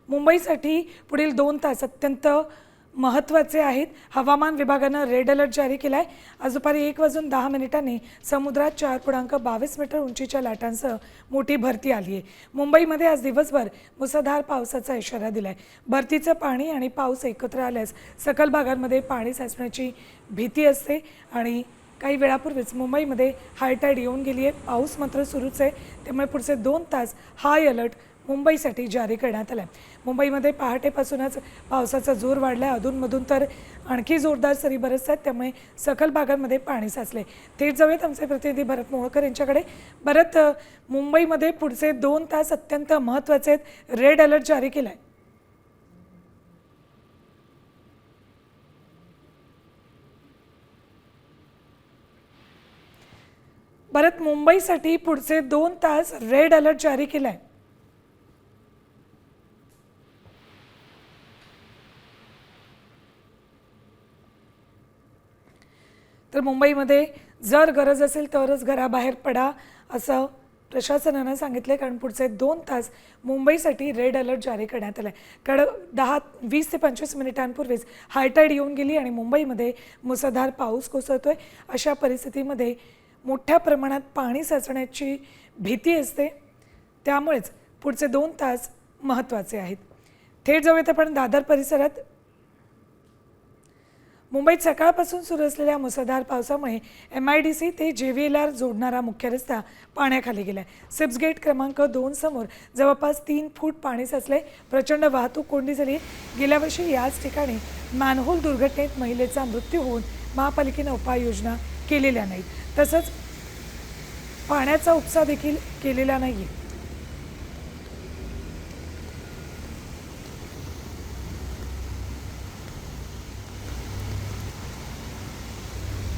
मुंबईसाठी पुढील 2 तास अत्यंत महत्त्वाचे आहेत। हवामान विभागानं रेड अलर्ट जारी केला आहे। आज दुपारी 1:10 समुद्रात 4.22 मीटर उंचीच्या लाटांसह मोठी भरती आली आहे। मुंबईमध्ये आज दिवसभर मुसळधार पावसाचा इशारा दिला आहे। भरतीचं पाणी आणि पाऊस एकत्र आल्यास सखल भागांमध्ये पाणी साचण्याची भीती असते आणि काही वेळापूर्वीच मुंबईमध्ये हायटाईड येऊन गेली आहे। पाऊस मात्र सुरूच आहे, त्यामुळे पुढचे 2 तास हाय अलर्ट मुंबईसाठी जारी करण्यात आला आहे। मुंबईमध्ये पहाटेपासूनच पावसाचा जोर वाढला आहे। अधूनमधून तर आणखी जोरदार सरी बरसत आहेत, त्यामुळे सखल भागांमध्ये पाणी साचले। थेट जाऊयात आमचे प्रतिनिधी भरत मोहोळकर यांच्याकडे। भरत, मुंबईमध्ये पुढचे 2 तास अत्यंत महत्त्वाचे आहेत, रेड अलर्ट जारी केला आहे। भरत, मुंबईसाठी पुढचे 2 तास रेड अलर्ट जारी केला आहे। तर मुंबईमध्ये जर गरज असेल तरच घराबाहेर पडा असं प्रशासनानं सांगितलं, कारण पुढचे 2 तास मुंबईसाठी रेड अलर्ट जारी करण्यात आला आहे। कारण 20 ते 25 मिनिटांपूर्वीच हायटाईड येऊन गेली आणि मुंबईमध्ये मुसळधार पाऊस कोसळतोय। अशा परिस्थितीमध्ये मोठ्या प्रमाणात पाणी साचण्याची भीती असते, त्यामुळेच पुढचे 2 तास महत्त्वाचे आहेत। थेट जाऊयात आपण दादर परिसरात। मुंबईत सकाळपासून सुरू असलेल्या मुसळधार पावसामुळे MIDC ते JVLR जोडणारा मुख्य रस्ता पाण्याखाली गेला आहे। सिप्स गेट क्रमांक 2 समोर जवळपास 3 फूट पाणी साचले। प्रचंड वाहतूक कोंडी झाली। गेल्या वर्षी याच ठिकाणी मॅनहोल दुर्घटनेत महिलेचा मृत्यू होऊन महापालिकेने उपाययोजना केलेल्या नाहीत, तसंच पाण्याचा उपसा देखील केलेला नाही आहे।